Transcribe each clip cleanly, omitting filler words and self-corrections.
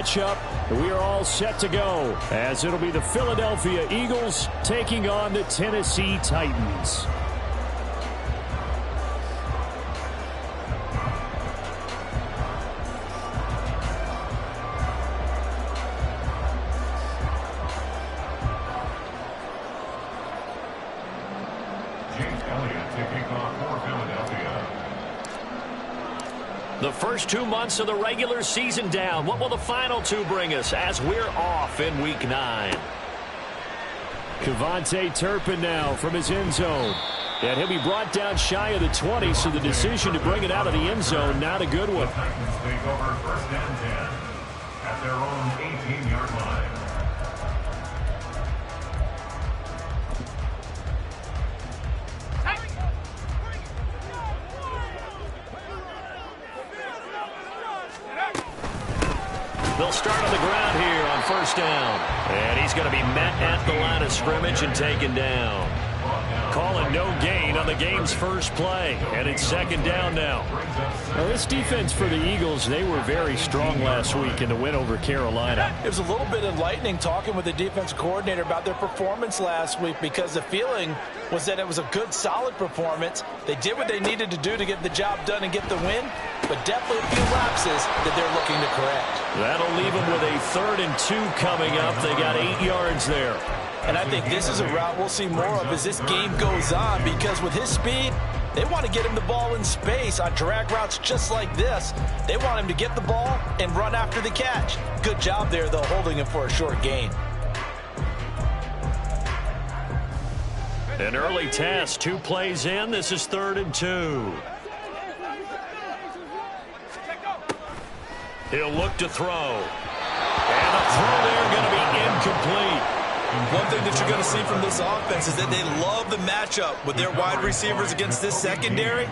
matchup. We are all set to go, as it'll be the Philadelphia Eagles taking on the Tennessee Titans. The first 2 months of the regular season down. What will the final 2 bring us as we're off in Week 9? Kevontae Turpin now from his end zone. And he'll be brought down shy of the 20, so the decision to bring it out of the end zone, not a good one. The Titans take over 1st and 10 at their own 18-yard line. They'll start on the ground here on 1st down. And he's going to be met at the line of scrimmage and taken down. Calling no gain on the game's first play. And it's 2nd down now. Now, this defense for the Eagles, they were very strong last week in the win over Carolina. It was a little bit enlightening talking with the defensive coordinator about their performance last week, because the feeling was that it was a good, solid performance. They did what they needed to do to get the job done and get the win, but definitely a few lapses that they're looking to correct. That'll leave them with a 3rd and 2 coming up. They got 8 yards there. And I think this is a route we'll see more of as this game goes on, because with his speed, they want to get him the ball in space on drag routes just like this. They want him to get the ball and run after the catch. Good job there, though, holding him for a short gain. An early test, 2 plays in. This is 3rd and 2. He'll look to throw. And the throw there going to be incomplete. One thing that you're going to see from this offense is that they love the matchup with their wide receivers against this secondary.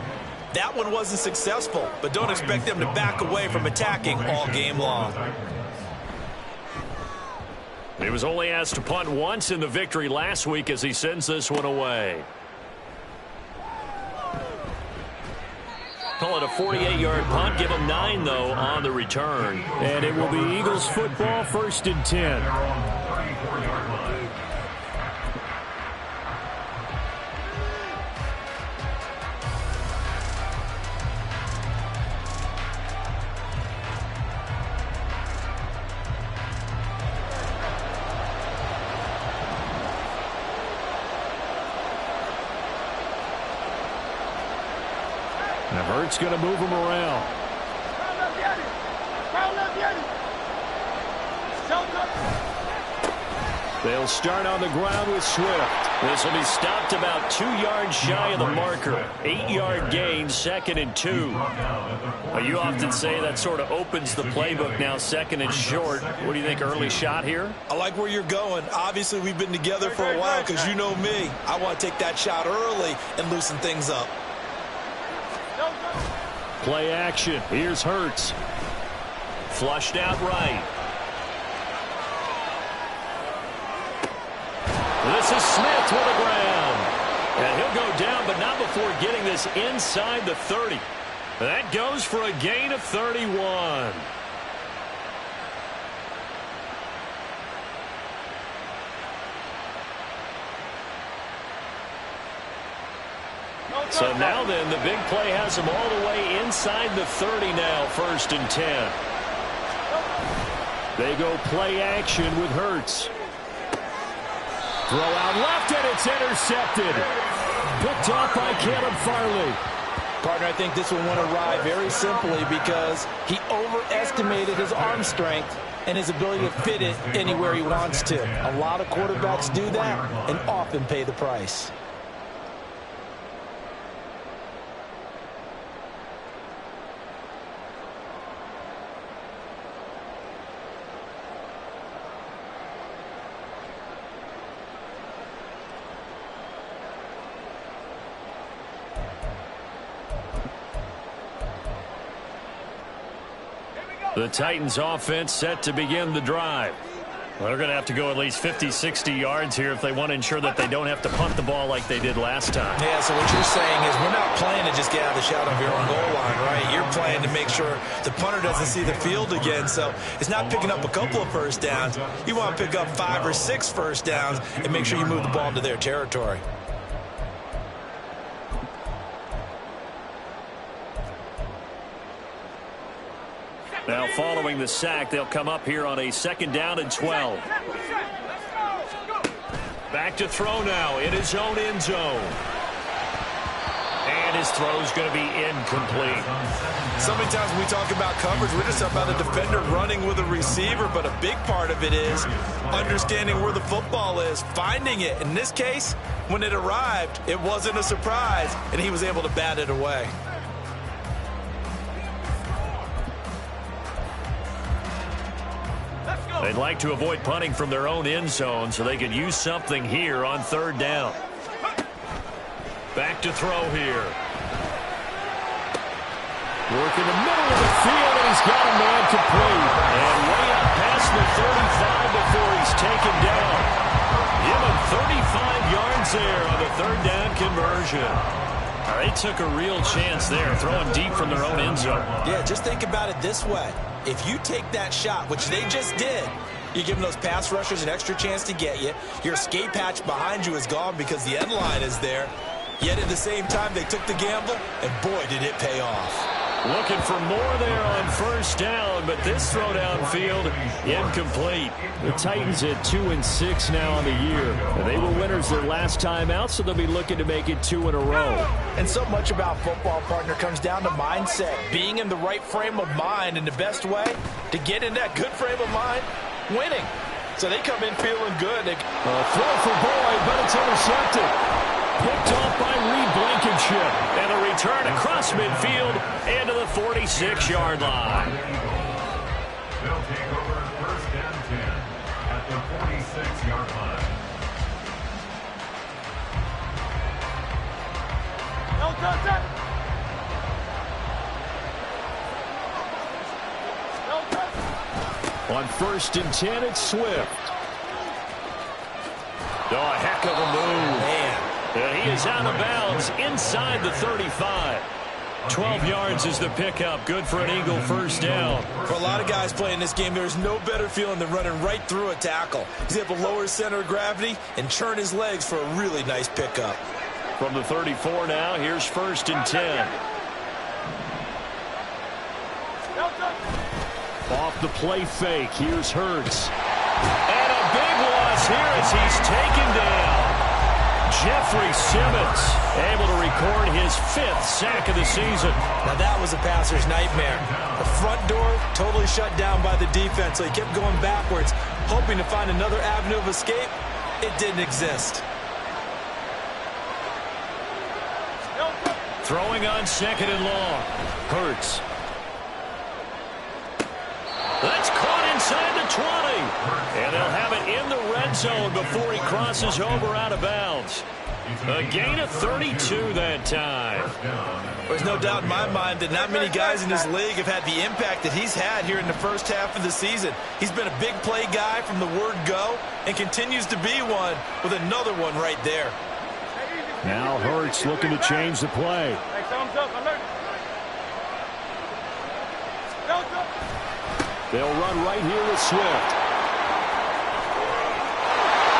That one wasn't successful, but don't expect them to back away from attacking all game long. He was only asked to punt once in the victory last week as he sends this one away. Call it a 48-yard punt. Give him 9, though, on the return. And it will be Eagles football, 1st and 10. Now Hurts going to move him around. They'll start on the ground with Swift. This will be stopped about 2 yards shy of the marker. 8-yard gain, 2nd and 2. Well, you often say that sort of opens the playbook now, 2nd and short. What do you think, early shot here? I like where you're going. Obviously, we've been together for a while because you know me. I want to take that shot early and loosen things up. Play action. Here's Hurts. Flushed out right. This is Smith with the ground. And he'll go down, but not before getting this inside the 30. That goes for a gain of 31. So now then, the big play has him all the way inside the 30 now, 1st and 10. They go play action with Hurts. Throw out left, and it's intercepted. Picked off by Caleb Farley. Partner, I think this will want to ride very simply because he overestimated his arm strength and his ability to fit it anywhere he wants to. A lot of quarterbacks do that and often pay the price. The Titans offense set to begin the drive. Well, they're going to have to go at least 50, 60 yards here if they want to ensure that they don't have to punt the ball like they did last time. Yeah, so what you're saying is we're not playing to just get out of the shadow of your own goal line, right? You're playing to make sure the punter doesn't see the field again. So it's not picking up a couple of first downs. You want to pick up 5 or 6 first downs and make sure you move the ball into their territory. Now following the sack, they'll come up here on a 2nd down and 12. Back to throw now in his own end zone. And his throw's going to be incomplete. So many times when we talk about coverage, we're just about a defender running with a receiver, but a big part of it is understanding where the football is, finding it. In this case, when it arrived, it wasn't a surprise, and he was able to bat it away. They'd like to avoid punting from their own end zone so they can use something here on 3rd down. Back to throw here. Work in the middle of the field, and he's got a man complete. And way out past the 35 before he's taken down. Give him 35 yards there on the 3rd down conversion. They took a real chance there, throwing deep from their own end zone. Yeah, just think about it this way. If you take that shot, which they just did, you're giving those pass rushers an extra chance to get you. Your escape hatch behind you is gone because the end line is there. Yet at the same time, they took the gamble, and boy, did it pay off. Looking for more there on 1st down, but this throw downfield, incomplete. The Titans at 2-6 now on the year. And they were winners their last time out, so they'll be looking to make it 2 in a row. And so much about football, partner, comes down to mindset. Being in the right frame of mind, and the best way to get in that good frame of mind, winning. So they come in feeling good. Throw for Boyd, but it's intercepted. Picked off by Reed Blankenship. And a return across midfield into the 46-yard line. They'll take over 1st and 10 at the 46-yard line. On 1st and 10, it's Swift. Oh, a heck of a move. Man. And he is out of bounds inside the 35. 12 yards is the pickup. Good for an Eagle 1st down. For a lot of guys playing this game, there's no better feeling than running right through a tackle. He's able to lower his center of gravity and churn his legs for a really nice pickup. From the 34 now, here's 1st and 10. Off the play fake, here's Hurts. And a big loss here as he's taken down. Jeffrey Simmons able to record his 5th sack of the season. Now that was a passer's nightmare. The front door totally shut down by the defense, so he kept going backwards, hoping to find another avenue of escape. It didn't exist. Throwing on 2nd and long. Hurts. That's caught inside the 20. And they'll have it in the red zone before he crosses over out of bounds. A gain of 32 that time. There's no doubt in my mind that not many guys in this league have had the impact that he's had here in the 1st half of the season. He's been a big play guy from the word go and continues to be one with another one right there. Now Hurts looking to change the play. They'll run right here with Swift.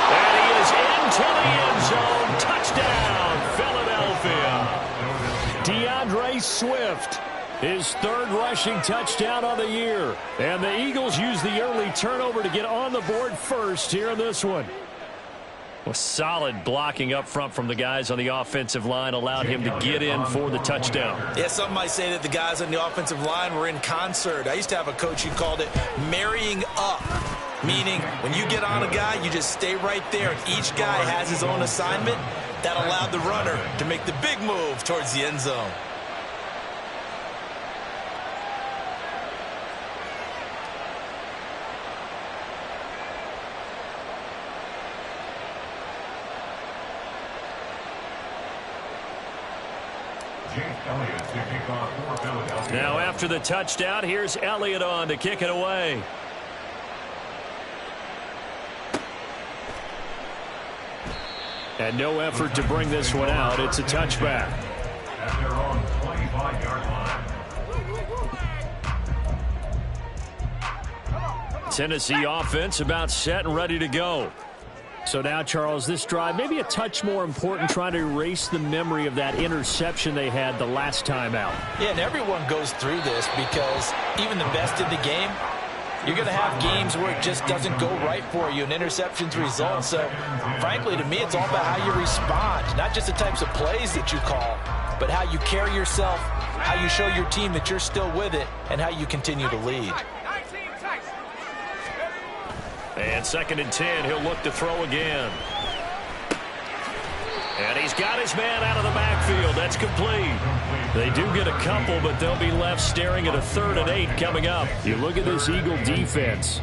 And he is into the end zone. Touchdown, Philadelphia. DeAndre Swift, his 3rd rushing touchdown of the year. And the Eagles use the early turnover to get on the board first here in this one. Well, solid blocking up front from the guys on the offensive line allowed him to get in for the touchdown. Yeah, some might say that the guys on the offensive line were in concert. I used to have a coach who called it marrying up, meaning when you get on a guy, you just stay right there, and each guy has his own assignment. That allowed the runner to make the big move towards the end zone. Now after the touchdown, here's Elliott on to kick it away. And no effort to bring this one out. It's a touchback. At their own 25-yard line. Tennessee offense about set and ready to go. So now, Charles, this drive maybe a touch more important, trying to erase the memory of that interception they had the last time out. Yeah, and everyone goes through this because even the best in the game, you're going to have games where it just doesn't go right for you and interceptions result. So, frankly, to me, it's all about how you respond, not just the types of plays that you call, but how you carry yourself, how you show your team that you're still with it, and how you continue to lead. And 2nd and 10, he'll look to throw again. And he's got his man out of the backfield. That's complete. They do get a couple, but they'll be left staring at a 3rd and 8 coming up. You look at this Eagle defense.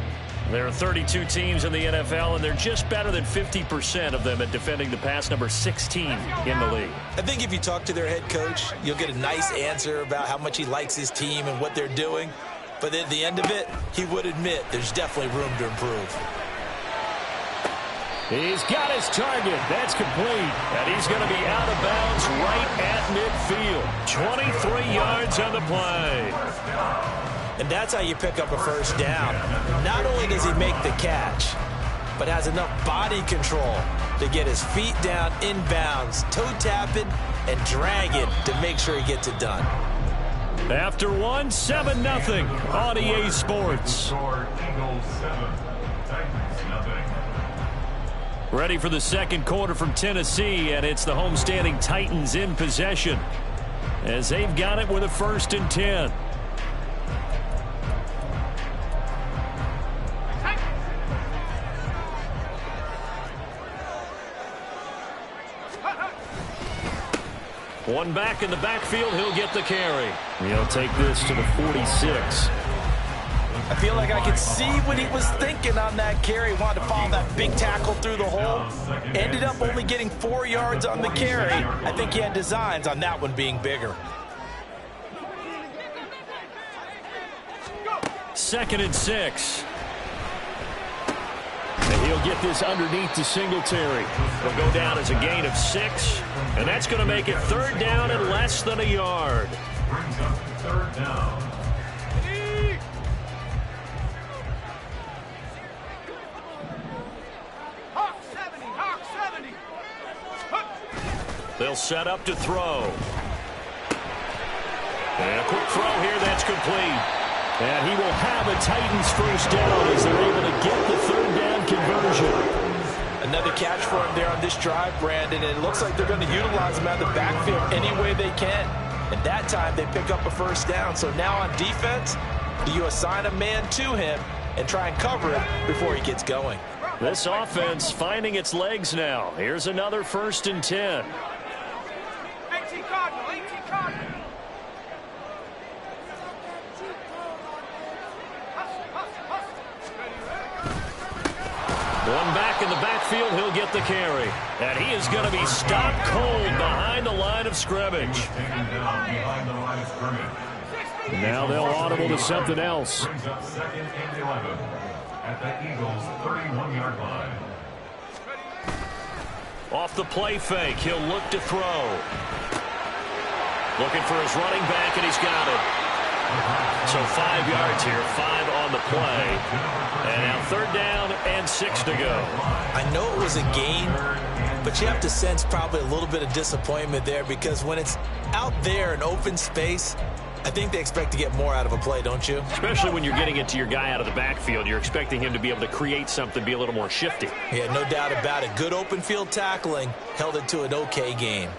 There are 32 teams in the NFL, and they're just better than 50% of them at defending the pass, number 16 in the league. I think if you talk to their head coach, you'll get a nice answer about how much he likes his team and what they're doing. But at the end of it, he would admit there's definitely room to improve. He's got his target. That's complete. And he's going to be out of bounds right at midfield. 23 yards on the play. And that's how you pick up a first down. Not only does he make the catch, but has enough body control to get his feet down inbounds, toe tapping, and dragging to make sure he gets it done. After 7-0 on EA Sports. Eagles 7, Titans nothing. Ready for the second quarter from Tennessee, and it's the homestanding Titans in possession as they've got it with a 1st and 10. One back in the backfield, he'll get the carry. He'll take this to the 46. I feel like I could see what he was thinking on that carry. Wanted to follow that big tackle through the hole. Ended up only getting 4 yards on the carry. I think he had designs on that one being bigger. 2nd and 6. And he'll get this underneath to Singletary. He'll go down as a gain of 6. And that's going to make it 3rd down and less than a yard. Brings up 3rd down. They'll set up to throw. And a quick throw here, that's complete. And he will have a Titans first down as they're able to get the 3rd down conversion. Another catch for him there on this drive, Brandon, and it looks like they're going to utilize him out of the backfield any way they can. And that time they pick up a first down. So now on defense, do you assign a man to him and try and cover it before he gets going? This offense finding its legs now. Here's another 1st and 10. One back in the backfield, he'll get the carry. And he is going to be stopped cold behind the line of scrimmage. Now they'll audible to something else. Brings up 2nd and 11 at the Eagles' 31-yard line. Off the play fake, he'll look to throw. Looking for his running back, and he's got it. So 5 yards here, 5 on the play. And now 3rd down and 6 to go. I know it was a gain, but you have to sense probably a little bit of disappointment there because when it's out there in open space, I think they expect to get more out of a play, don't you? Especially when you're getting it to your guy out of the backfield. You're expecting him to be able to create something, be a little more shifty. Yeah, no doubt about it. Good open field tackling held it to an okay gain.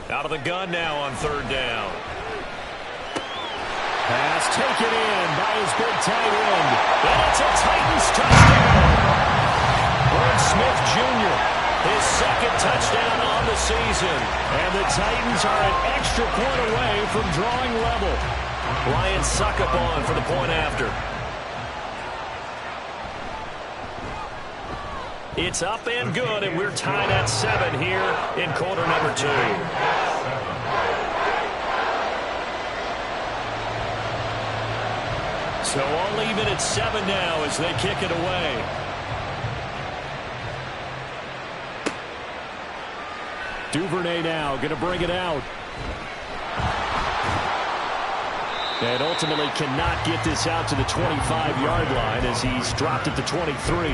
Out of the gun now on 3rd down. Pass taken in by his big tight end. And it's a Titans touchdown. Bird Smith Jr., his 2nd touchdown on the season. And the Titans are an extra point away from drawing level. Ryan Suckup on for the point after. It's up and good, and we're tied at 7 here in quarter number 2. So all even at 7 now as they kick it away. Duvernay now going to bring it out. And ultimately cannot get this out to the 25-yard line as he's dropped at the 23.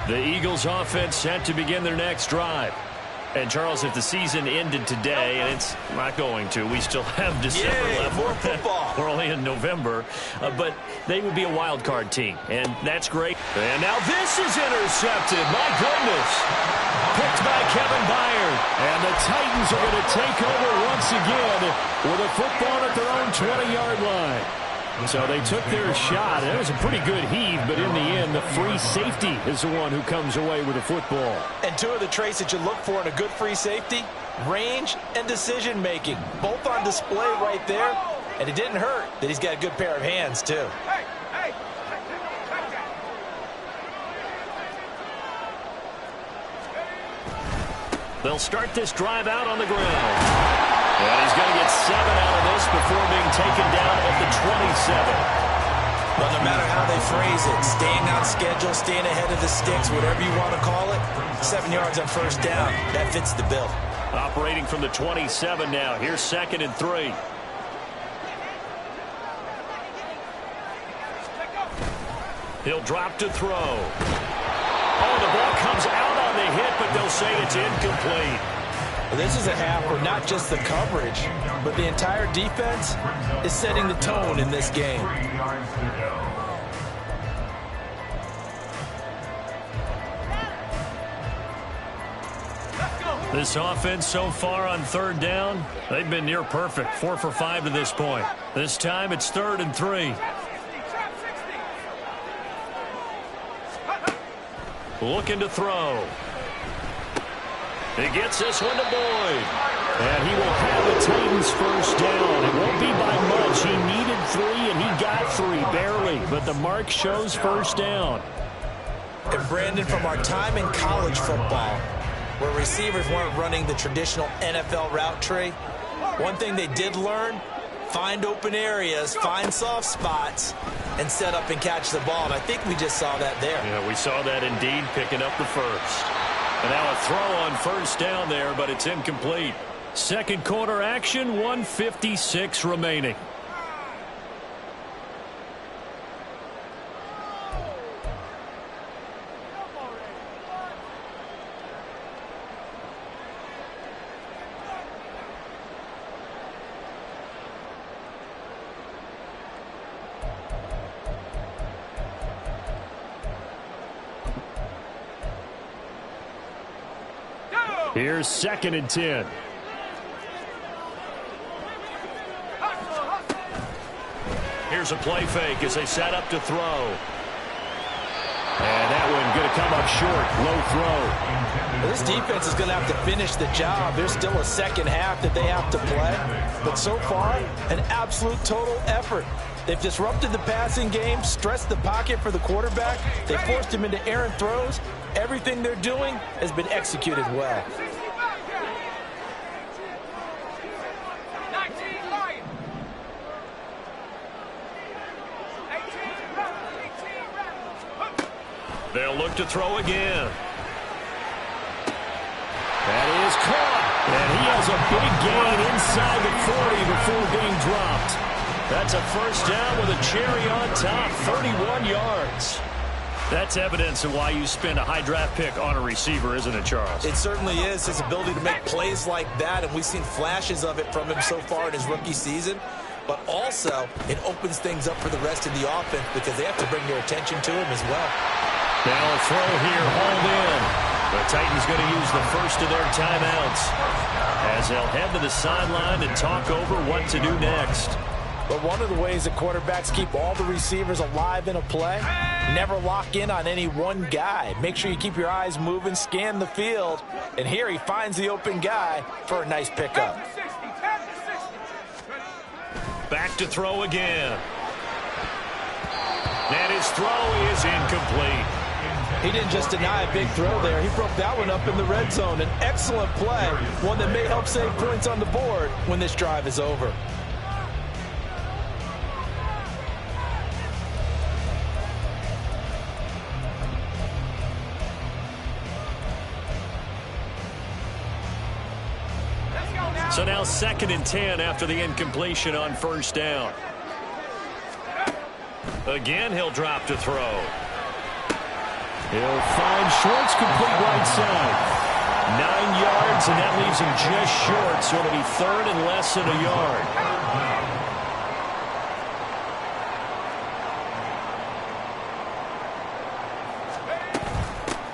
The Eagles offense set to begin their next drive. And, Charles, if the season ended today, and it's not going to, we still have December left. More football. We're only in November. But they would be a wild card team, and that's great. And now this is intercepted. My goodness. Picked by Kevin Byard. And the Titans are going to take over once again with a football at their own 20-yard line. So they took their shot. It was a pretty good heave, but in the end, the free safety is the one who comes away with the football. And two of the traits that you look for in a good free safety, range and decision-making, both on display right there. And it didn't hurt that he's got a good pair of hands, too. They'll start this drive out on the ground. And he's going to get 7 out of this before being taken down at the 27. Well, no matter how they phrase it, staying on schedule, staying ahead of the sticks, whatever you want to call it, 7 yards on first down, that fits the bill. Operating from the 27 now. Here's 2nd and 3. He'll drop to throw. Oh, the ball comes out on the hit, but they'll say it's incomplete. This is a half where not just the coverage, but the entire defense is setting the tone in this game. This offense so far on 3rd down, they've been near perfect. 4 for 5 to this point. This time it's 3rd and 3. Looking to throw. He gets this one to Boyd. And he will have the Titans first down. It won't be by much. He needed 3, and he got 3, barely. But the mark shows first down. And, Brandon, from our time in college football, where receivers weren't running the traditional NFL route tree, one thing they did learn, find open areas, find soft spots, and set up and catch the ball. And I think we just saw that there. Yeah, we saw that indeed, picking up the first. And now a throw on first down there, but it's incomplete. Second quarter action, 1:56 remaining. Here's 2nd and 10. Here's a play fake as they set up to throw. And that one going to come up short. Low throw. Well, this defense is going to have to finish the job. There's still a second half that they have to play. But so far, an absolute total effort. They've disrupted the passing game, stressed the pocket for the quarterback. They forced him into errant throws. Everything they're doing has been executed well. They'll look to throw again. That is caught. And he has a big gain inside the 40 before being dropped. That's a first down with a cherry on top, 31 yards. That's evidence of why you spend a high draft pick on a receiver, isn't it, Charles? It certainly is. His ability to make plays like that, and we've seen flashes of it from him so far in his rookie season. But also, it opens things up for the rest of the offense because they have to bring their attention to him as well. Now a throw here, hauled in. The Titans going to use the first of their timeouts as they'll head to the sideline and talk over what to do next. But one of the ways that quarterbacks keep all the receivers alive in a play, never lock in on any one guy. Make sure you keep your eyes moving, scan the field, and here he finds the open guy for a nice pickup. Back to throw again. And his throw is incomplete. He didn't just deny a big throw there. He broke that one up in the red zone. An excellent play, one that may help save points on the board when this drive is over. So now 2nd and 10 after the incompletion on first down. Again, he'll drop to throw. He'll find Schwartz, complete right side. 9 yards, and that leaves him just short, so it'll be 3rd and less than a yard.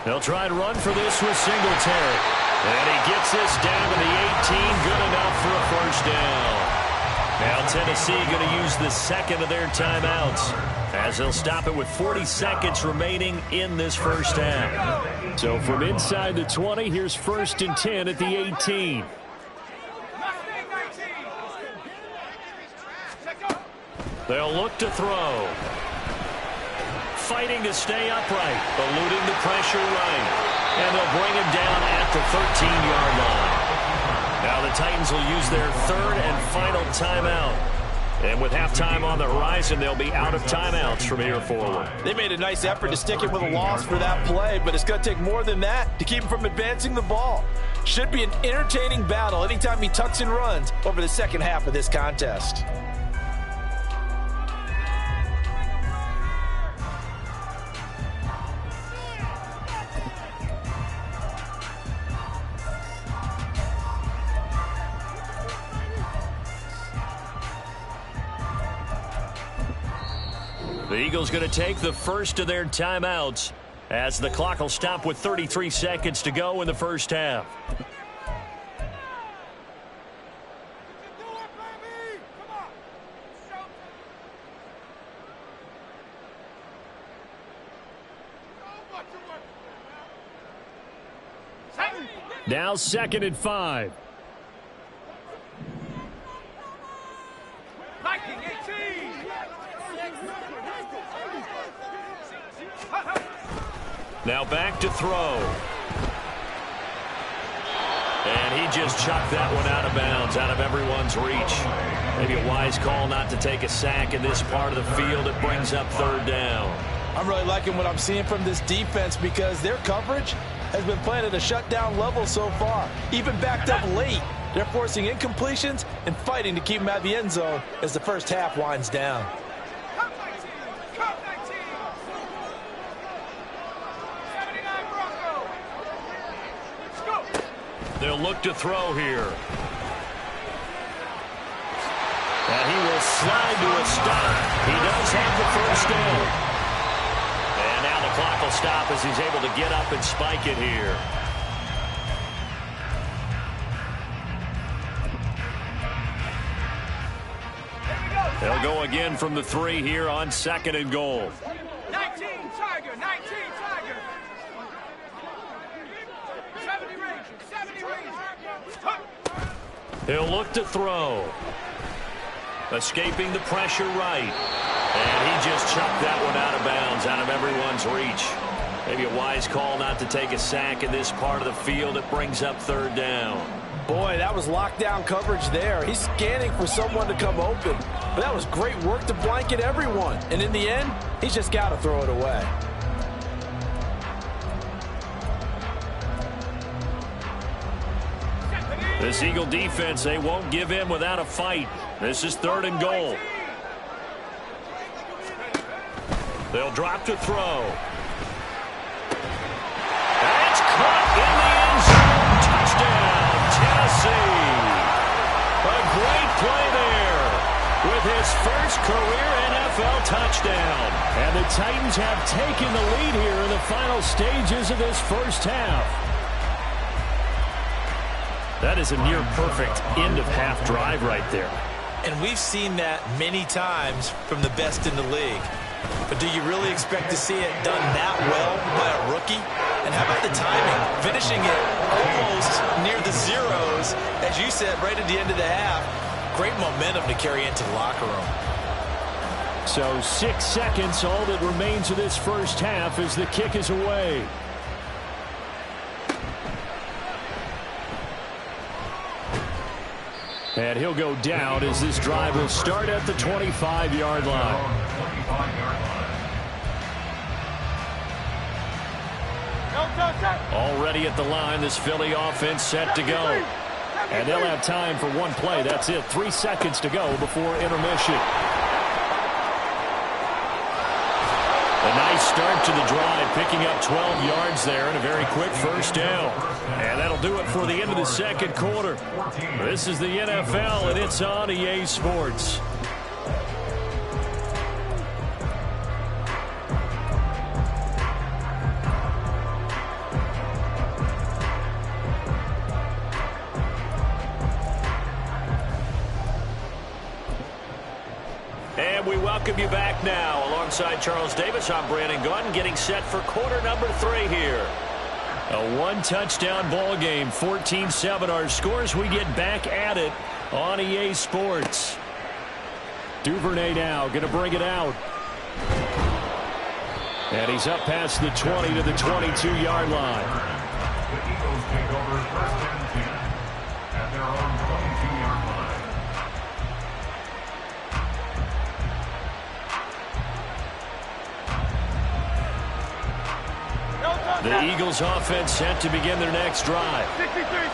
They'll try and run for this with Singletary. And he gets this down to the 18, good enough for a first down. Now Tennessee going to use the 2nd of their timeouts, as they'll stop it with 40 seconds remaining in this first half. So from inside the 20, here's 1st and 10 at the 18. They'll look to throw. Fighting to stay upright, eluding the pressure right. And they'll bring him down at the 13-yard line. Now the Titans will use their 3rd and final timeout. And with halftime on the horizon, they'll be out of timeouts from here forward. They made a nice effort to stick it with a loss for that play, but it's going to take more than that to keep him from advancing the ball. Should be an entertaining battle anytime he tucks and runs over the second half of this contest. The Eagles going to take the first of their timeouts as the clock will stop with 33 seconds to go in the first half. Now 2nd and 5. Now back to throw. And he just chucked that one out of bounds, out of everyone's reach. Maybe a wise call not to take a sack in this part of the field. It brings up 3rd down. I'm really liking what I'm seeing from this defense because their coverage has been playing at a shutdown level so far. Even backed up late, they're forcing incompletions and fighting to keep them at the end zone as the first half winds down. They'll look to throw here. And he will slide to a stop. He does have the first down. And now the clock will stop as he's able to get up and spike it here. They'll go again from the 3 here on 2nd and goal. 19 Tiger, 19 Tiger. 70 range. He'll look to throw. Escaping the pressure right. And he just chucked that one out of bounds, out of everyone's reach. Maybe a wise call not to take a sack in this part of the field. It brings up 3rd down. Boy, that was lockdown coverage there. He's scanning for someone to come open. But that was great work to blanket everyone. And in the end, he's just got to throw it away. This Eagle defense, they won't give in without a fight. This is 3rd and goal. They'll drop to throw. That's caught in the end zone. Touchdown, Tennessee. A great play there with his first career NFL touchdown. And the Titans have taken the lead here in the final stages of this first half. That is a near-perfect end-of-half drive right there. And we've seen that many times from the best in the league. But do you really expect to see it done that well by a rookie? And how about the timing? Finishing it almost near the zeros, as you said, right at the end of the half. Great momentum to carry into the locker room. So 6 seconds, all that remains of this first half as the kick is away. And he'll go down as this drive will start at the 25-yard line. Already at the line, this Philly offense set to go. And they'll have time for one play. That's it. 3 seconds to go before intermission. A nice start to the drive, picking up 12 yards there and a very quick first down. And that'll do it for the end of the second quarter. This is the NFL, and it's on EA Sports. And we welcome you back now. Alongside Charles Davis, I'm Brandon Gaudin, getting set for quarter number 3 here. A one-touchdown ball game, 14-7 our scores. We get back at it on EA Sports. Duvernay now going to bring it out. And he's up past the 20 to the 22-yard line. The Eagles take over first and 10 at their own 22-yard line. The Eagles offense set to begin their next drive.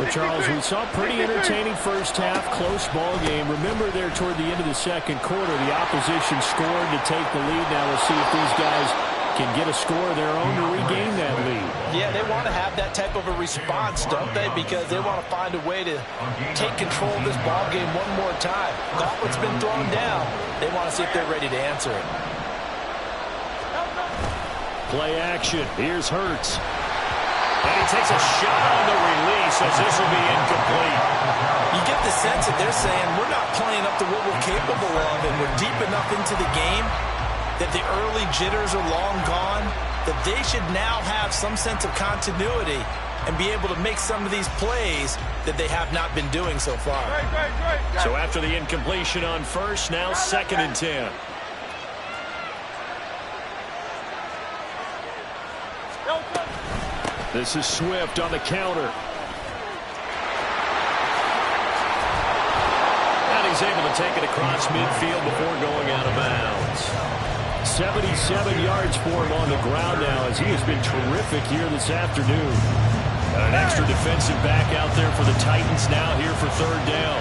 But Charles, we saw a pretty entertaining first half, close ball game. Remember there toward the end of the second quarter, the opposition scored to take the lead. Now we'll see if these guys can get a score of their own to regain that lead. Yeah, they want to have that type of a response, don't they? Because they want to find a way to take control of this ball game one more time. Got what's been thrown down. They want to see if they're ready to answer it. Play action. Here's Hurts. And he takes a shot on the release as this will be incomplete. You get the sense that they're saying we're not playing up to what we're capable of, and we're deep enough into the game that the early jitters are long gone, that they should now have some sense of continuity and be able to make some of these plays that they have not been doing so far. So after the incompletion on first, now 2nd and 10. This is Swift on the counter. And he's able to take it across midfield before going out of bounds. 77 yards for him on the ground now as he has been terrific here this afternoon. An extra defensive back out there for the Titans now here for 3rd down.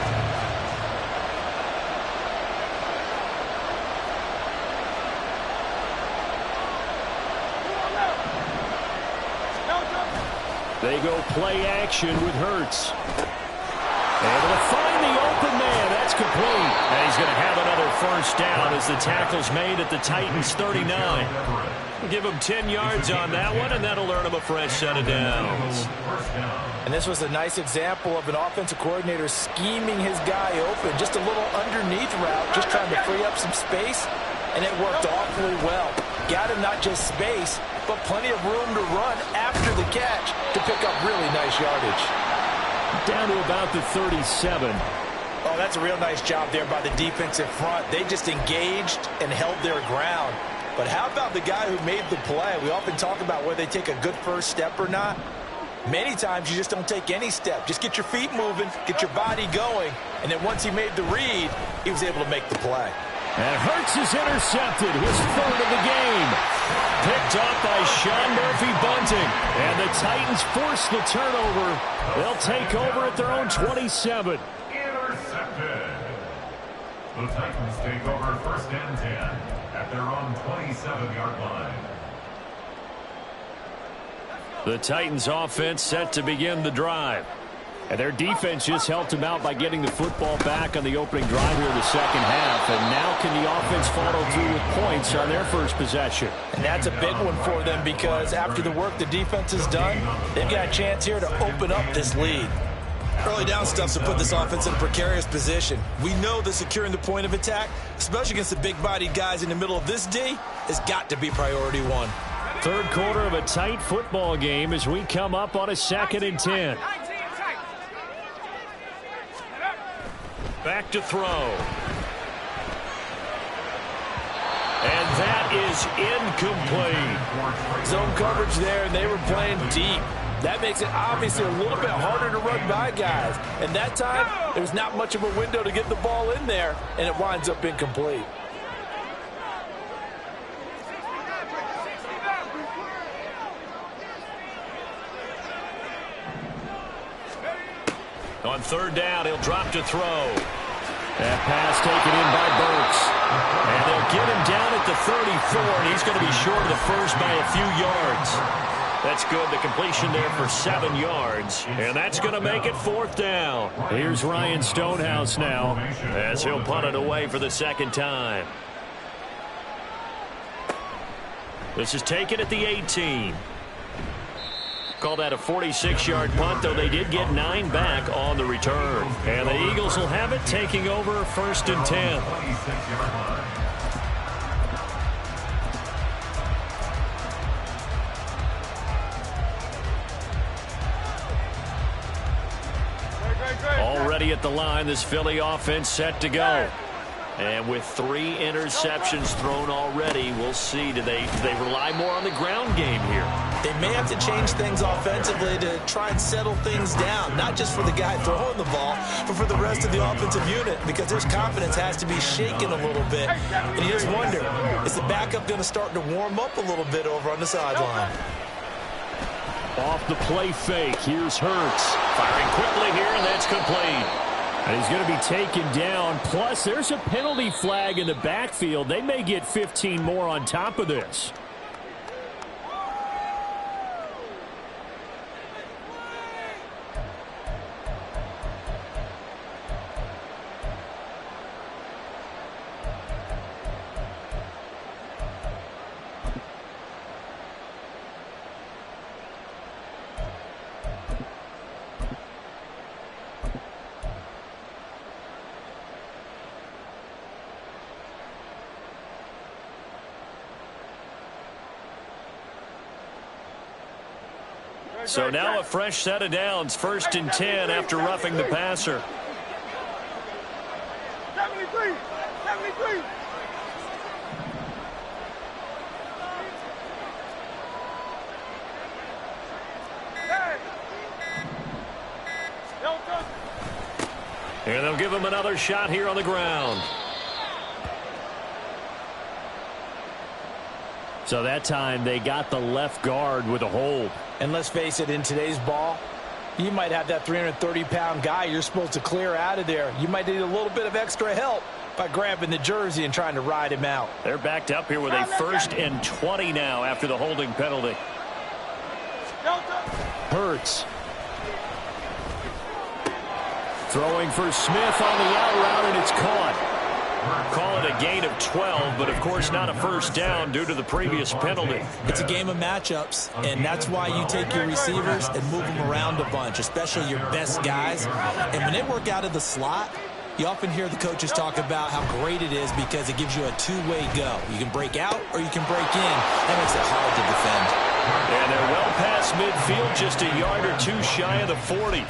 They go play action with Hurts. Able to find the open man. That's complete. And he's going to have another first down as the tackle's made at the Titans' 39. Give him 10 yards on that one, and that'll earn him a fresh set of downs. And this was a nice example of an offensive coordinator scheming his guy open. Just a little underneath route, just trying to free up some space, and it worked awfully well. Got him not just space, but plenty of room to run after the catch to pick up really nice yardage. Down to about the 37. Oh, that's a real nice job there by the defensive front. They just engaged and held their ground. But how about the guy who made the play? We often talk about whether they take a good first step or not. Many times you just don't take any step. Just get your feet moving, get your body going, and then once he made the read, he was able to make the play. And Hurts is intercepted, his 3rd of the game. Picked off by Sean Murphy-Bunting. And the Titans force the turnover. They'll take over at their own 27. Intercepted. The Titans take over first and 10 at their own 27-yard line. The Titans offense set to begin the drive. And their defense just helped them out by getting the football back on the opening drive here in the second half. And now can the offense follow through with points on their first possession? And that's a big one for them because after the work the defense has done, they've got a chance here to open up this lead. Early down stuff to put this offense in a precarious position. We know that securing the point of attack, especially against the big-bodied guys in the middle of this D, has got to be priority one. 3rd quarter of a tight football game as we come up on a 2nd and 10. Back to throw. is incomplete. Zone coverage there, and they were playing deep. That makes it obviously a little bit harder to run by guys. And that time, there's not much of a window to get the ball in there, and it winds up incomplete. On third down, he'll drop to throw. That pass taken in by Burks. And they'll get him down at the 34, and he's going to be short of the first by a few yards. That's good. The completion there for 7 yards. And that's going to make it fourth down. Here's Ryan Stonehouse now as he'll punt it away for the second time. This is taken at the 18. Call that a 46-yard punt, though they did get 9 back on the return. And the Eagles will have it, taking over first and 10. Already at the line, this Philly offense set to go. And with 3 interceptions thrown already, we'll see. Do they rely more on the ground game here? They may have to change things offensively to try and settle things down, not just for the guy throwing the ball, but for the rest of the offensive unit, because their confidence has to be shaken a little bit. And you just wonder, is the backup going to start to warm up a little bit over on the sideline? Off the play fake, here's Hurts. Firing quickly here, and that's complete. And he's going to be taken down. Plus, there's a penalty flag in the backfield. They may get 15 more on top of this. So now a fresh set of downs, first and 10 after roughing the passer. 73, 73. And they'll give him another shot here on the ground. So that time they got the left guard with a hold. And let's face it, in today's ball, you might have that 330-pound guy you're supposed to clear out of there. You might need a little bit of extra help by grabbing the jersey and trying to ride him out. They're backed up here with a 1st and 20 now after the holding penalty. Hurts. Throwing for Smith on the out route, and it's caught. Call it a gain of 12, but of course not a first down due to the previous penalty. It's a game of matchups, and that's why you take your receivers and move them around a bunch, especially your best guys. And when they work out of the slot, you often hear the coaches talk about how great it is because it gives you a two-way go. You can break out or you can break in. That makes it hard to defend. And they're well past midfield, just a yard or two shy of the 40.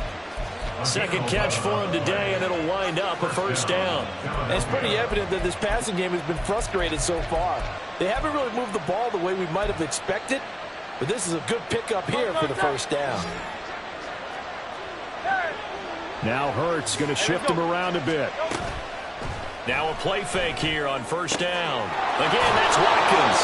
Second catch for him today, and it'll wind up a first down. And it's pretty evident that this passing game has been frustrated so far. They haven't really moved the ball the way we might have expected, but this is a good pickup here for the first down. Now Hurts going to shift him around a bit. Now a play fake here on first down. Again, that's Watkins.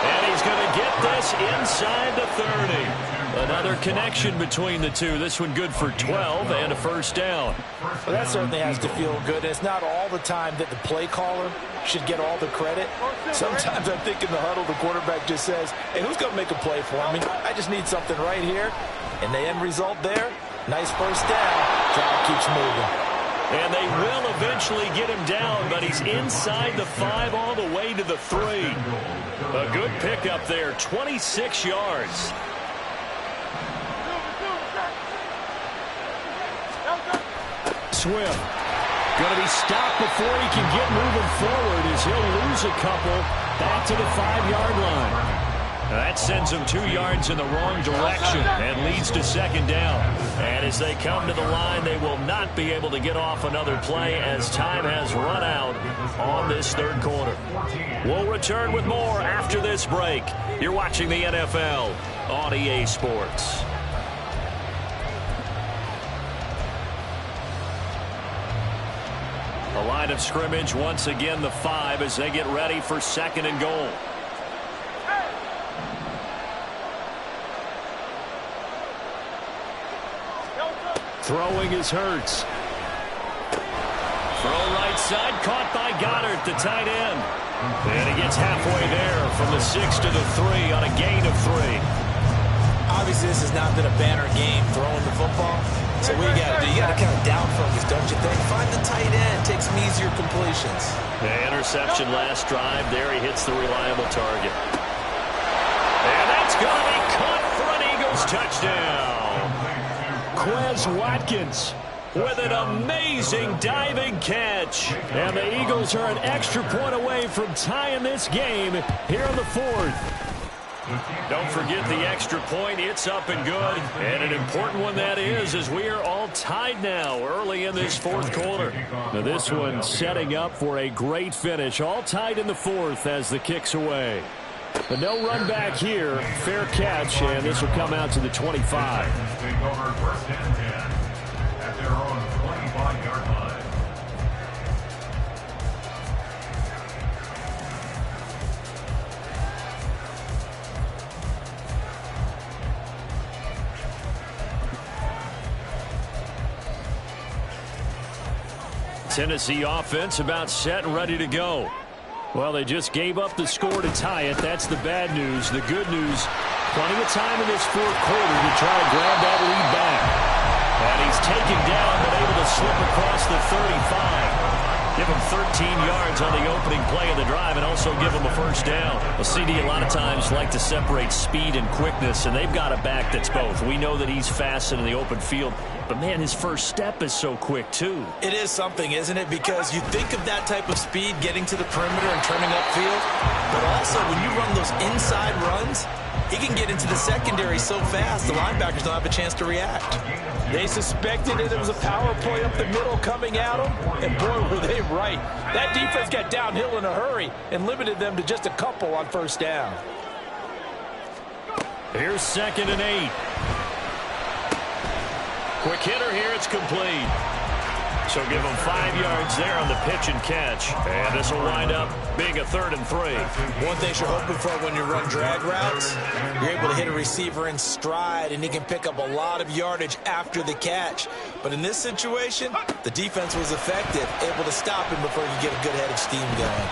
And he's going to get this inside the 30. Another connection between the two. This one good for 12 and a first down. Well, that certainly has to feel good. It's not all the time that the play caller should get all the credit. Sometimes I think in the huddle, the quarterback just says, hey, who's going to make a play for me? I just need something right here. And the end result there, nice first down. Drive keeps moving. And they will eventually get him down, but he's inside the 5 all the way to the 3. A good pickup there, 26 yards. Swift going to be stopped before he can get moving forward as he'll lose a couple back to the 5-yard line. That sends them 2 yards in the wrong direction and leads to second down. And as they come to the line, they will not be able to get off another play as time has run out on this third quarter. We'll return with more after this break. You're watching the NFL on EA Sports. The line of scrimmage once again the 5 as they get ready for second and goal. Throwing is Hurts. Throw right side, caught by Goddard, the tight end. And he gets halfway there from the 6 to the 3 on a gain of 3. Obviously, this has not been a banner game throwing the football. So what you got to do, you got to kind of down focus, don't you think? Find the tight end, take some easier completions. The interception last drive. There he hits the reliable target. And that's going to be caught for an Eagles touchdown. Quez Watkins with an amazing diving catch. And the Eagles are an extra point away from tying this game here in the 4th. Don't forget the extra point. It's up and good. And an important one that is, as we are all tied now early in this 4th quarter. Now this one setting up for a great finish. All tied in the 4th as the kick's away. But no run back here. Fair catch, and this will come out to the 25. Take over first and 10 at their own 25-yard line. Tennessee offense about set and ready to go. Well, they just gave up the score to tie it. That's the bad news. The good news, plenty of time in this 4th quarter to try to grab that lead back. And he's taken down, but able to slip across the 35. Give him 13 yards on the opening play of the drive and also give him a first down. Well, CD a lot of times like to separate speed and quickness, and they've got a back that's both. We know that he's fast in the open field, but, man, his first step is so quick, too. It is something, isn't it? Because you think of that type of speed getting to the perimeter and turning upfield, but also when you run those inside runs, he can get into the secondary so fast the linebackers don't have a chance to react. They suspected it was a power play up the middle coming at them, and boy, were they right. That defense got downhill in a hurry and limited them to just a couple on first down. Here's 2nd and 8. Quick hitter here, it's complete. So give him 5 yards there on the pitch and catch. And this will wind up being a 3rd and 3. One thing you're hoping for when you run drag routes, you're able to hit a receiver in stride, and he can pick up a lot of yardage after the catch. But in this situation, the defense was effective, able to stop him before he could get a good head of steam going.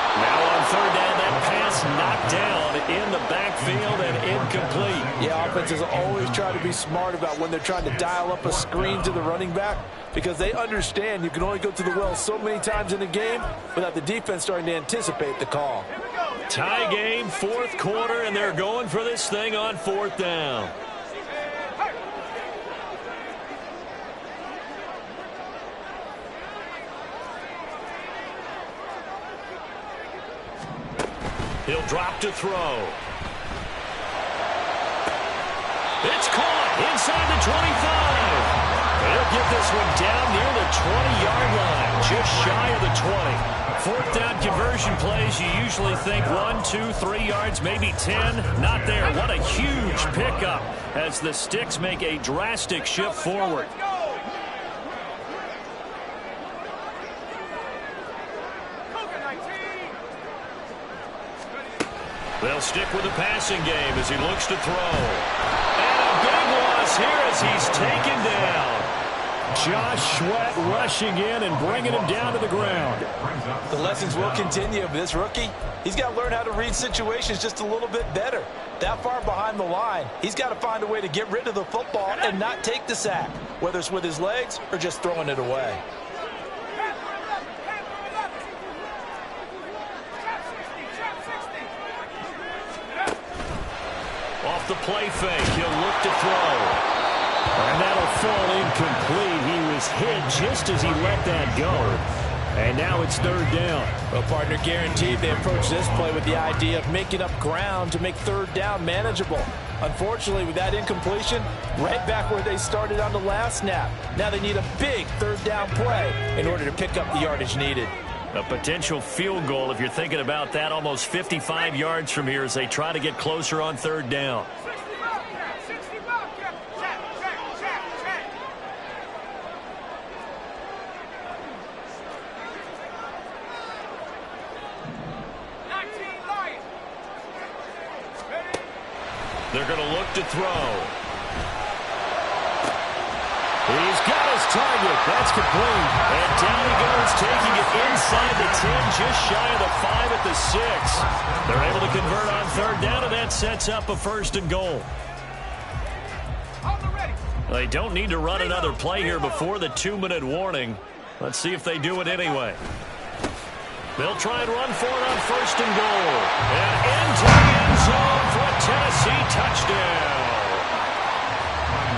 Now on 3rd down, that pass knocked down in the backfield and incomplete. Yeah, offenses always try to be smart about when they're trying to dial up a screen to the running back, because they understand you can only go to the well so many times in a game without the defense starting to anticipate the call. Tie game, 4th quarter, and they're going for this thing on 4th down. He'll drop to throw. It's caught inside the 25. He'll get this one down near the 20-yard line, just shy of the 20. 4th down conversion plays, you usually think 1, 2, 3 yards, maybe 10. Not there. What a huge pickup as the Sticks make a drastic shift forward. They'll stick with the passing game as he looks to throw. And a big loss here as he's taken down. Josh Sweat rushing in and bringing him down to the ground. The lessons will continue of this rookie. He's got to learn how to read situations just a little bit better. That far behind the line, he's got to find a way to get rid of the football and not take the sack, whether it's with his legs or just throwing it away. Off the play fake, he'll look to throw. And that'll fall incomplete. He was hit just as he let that go. And now it's third down. Well, partner, guaranteed they approach this play with the idea of making up ground to make third down manageable. Unfortunately, with that incompletion, right back where they started on the last snap. Now they need a big third down play in order to pick up the yardage needed. A potential field goal, if you're thinking about that, almost 55 yards from here as they try to get closer on third down. They're going to look to throw. He's got his target. That's complete. And down he goes, taking it inside the 10, just shy of the 5 at the 6. They're able to convert on third down, and that sets up a first and goal. They don't need to run another play here before the 2-minute warning. Let's see if they do it anyway. They'll try and run for it on first and goal. And into the end zone for a Tennessee touchdown.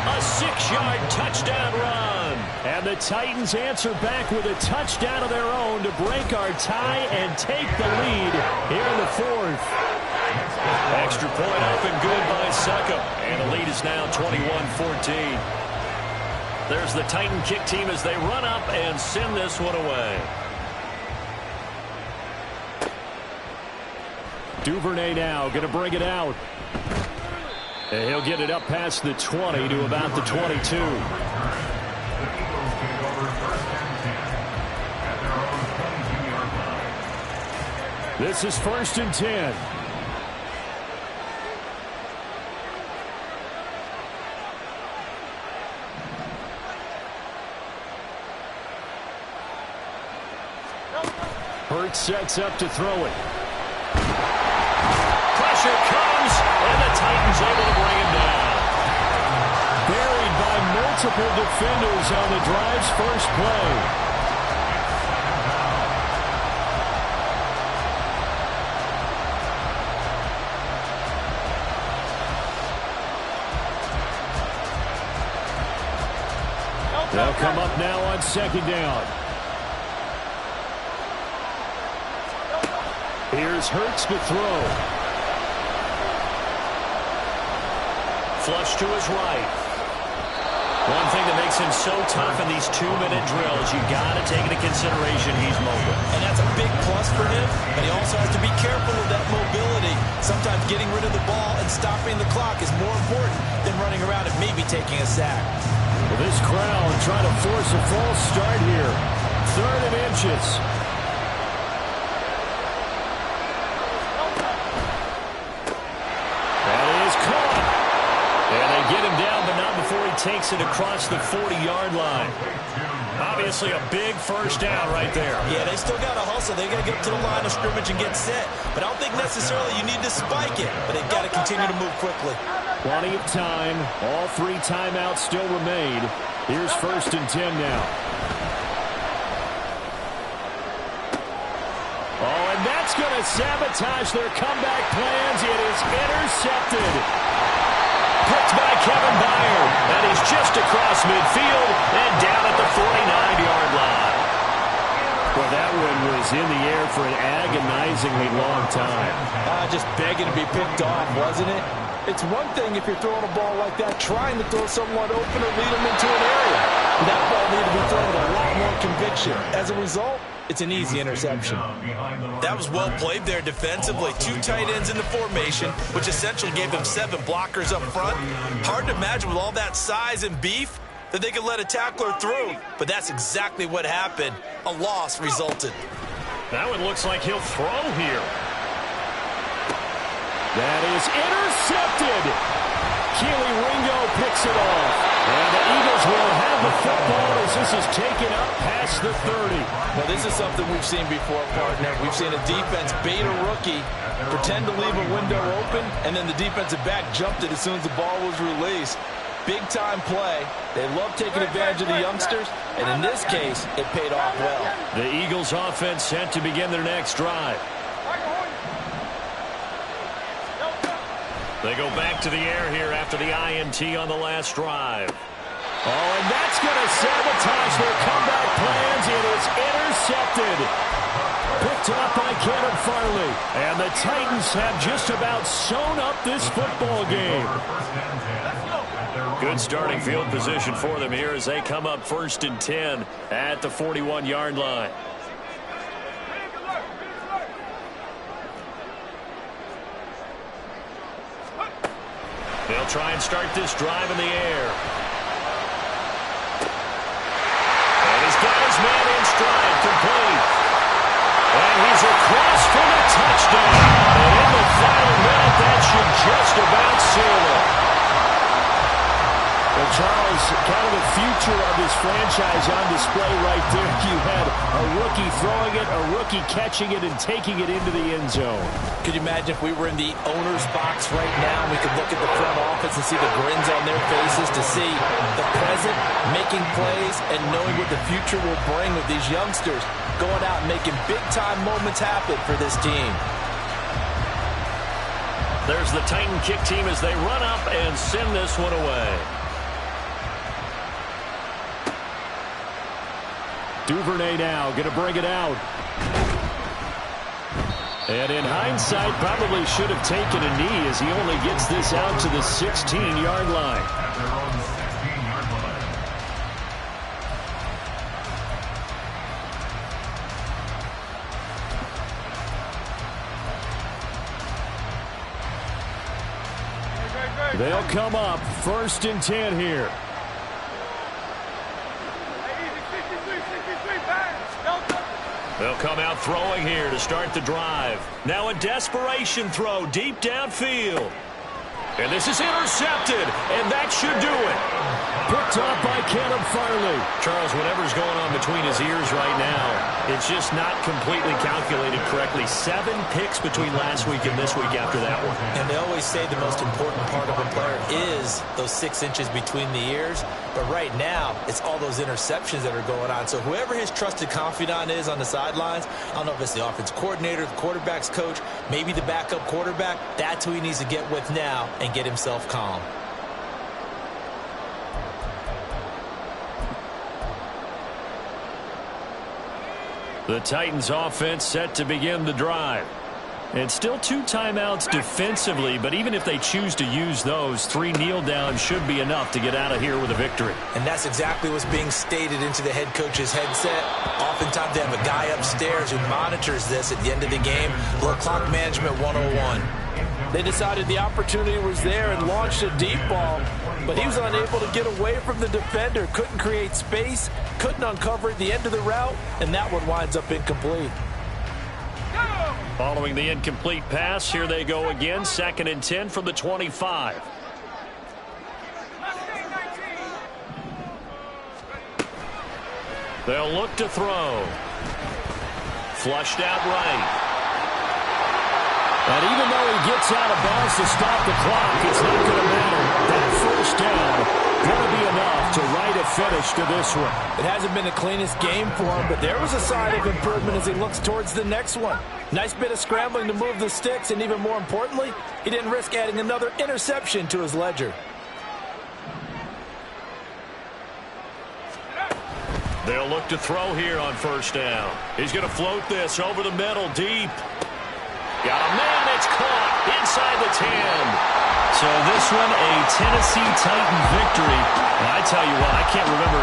A 6-yard touchdown run. And the Titans answer back with a touchdown of their own to break our tie and take the lead here in the fourth. Extra point up and good by Suckup. And the lead is now 21-14. There's the Titan kick team as they run up and send this one away. Duvernay now going to bring it out. And he'll get it up past the 20 to about the 22. This is first and 10. Hurts sets up to throw it. Pressure comes, and the Titans able to bring him down. Buried by multiple defenders on the drive's first play. They'll come up now on second down. Here's Hurts to throw. Flush to his right. One thing that makes him so tough in these 2-minute drills, you got to take into consideration he's mobile. And that's a big plus for him, but he also has to be careful of that mobility. Sometimes getting rid of the ball and stopping the clock is more important than running around and maybe taking a sack. Well, this crowd trying to force a false start here. 3rd and inches. Get him down, but not before he takes it across the 40-yard line. Obviously a big first down right there. Yeah, they still got to hustle. They got to get up to the line of scrimmage and get set. But I don't think necessarily you need to spike it, but they've got to continue to move quickly. Plenty of time. All 3 timeouts still remain. Here's first and 10 now. Oh, and that's going to sabotage their comeback plans. It is intercepted. Picked by Kevin Byard. And he's just across midfield and down at the 49-yard line. Well, that one was in the air for an agonizingly long time. Just begging to be picked off, wasn't it? It's one thing if you're throwing a ball like that, trying to throw someone open or lead them into an area. That ball needed to be thrown with a lot more conviction. As a result, it's an easy interception. That was well played there defensively. 2 tight ends in the formation, which essentially gave them 7 blockers up front. Hard to imagine with all that size and beef that they could let a tackler through. But that's exactly what happened. A loss resulted. That one looks like he'll throw here. That is intercepted. Keely Ringo picks it off. And the Eagles will have the football as this is taken up past the 30. Well, this is something we've seen before, partner. We've seen a defense bait a rookie, pretend to leave a window open, and then the defensive back jumped it as soon as the ball was released. Big-time play. They love taking advantage of the youngsters, and in this case, it paid off well. The Eagles offense set to begin their next drive. They go back to the air here after the INT on the last drive. Oh, and that's going to sabotage their comeback plans. It is intercepted. Picked up by Caleb Farley. And the Titans have just about sewn up this football game. Good starting field position for them here as they come up 1st and 10 at the 41-yard line. They'll try and start this drive in the air. And he's got his man in stride, complete. And he's across for the touchdown. And in the final minute, that should just about seal it. Well, Charles, kind of the future of this franchise on display right there. You had a rookie throwing it, a rookie catching it, and taking it into the end zone. Could you imagine if we were in the owner's box right now, we could look at the front office and see the grins on their faces, to see the present making plays and knowing what the future will bring with these youngsters going out and making big-time moments happen for this team. There's the Titan kick team as they run up and send this one away. Duvernay now going to bring it out. And in hindsight, probably should have taken a knee as he only gets this out to the 16-yard line. They'll come up 1st and 10 here. They'll come out throwing here to start the drive. Now a desperation throw deep downfield. And this is intercepted, and that should do it. Picked up by Caleb Farley. Charles, whatever's going on between his ears right now, it's just not completely calculated correctly. 7 picks between last week and this week after that one. And they always say the most important part of a player is those 6 inches between the ears. But right now, it's all those interceptions that are going on. So whoever his trusted confidant is on the sidelines, I don't know if it's the offense coordinator, the quarterback's coach, maybe the backup quarterback, that's who he needs to get with now and get himself calm. The Titans offense set to begin the drive. And still 2 timeouts defensively, but even if they choose to use those, 3 kneel downs should be enough to get out of here with a victory. And that's exactly what's being stated into the head coach's headset. Oftentimes they have a guy upstairs who monitors this at the end of the game. A little clock management 101. They decided the opportunity was there and launched a deep ball, but he was unable to get away from the defender. Couldn't create space, couldn't uncover at the end of the route, and that one winds up incomplete. Following the incomplete pass, here they go again. 2nd and 10 from the 25. They'll look to throw. Flushed out right. And even though he gets out of bounds to stop the clock, it's not going to matter. That 1st down going to be enough to write a finish to this one. It hasn't been the cleanest game for him, but there was a sign of improvement as he looks towards the next one. Nice bit of scrambling to move the sticks, and even more importantly, he didn't risk adding another interception to his ledger. They'll look to throw here on 1st down. He's going to float this over the middle deep. Got a man that's caught inside the 10. So this one, a Tennessee Titan victory. And I tell you what, I can't remember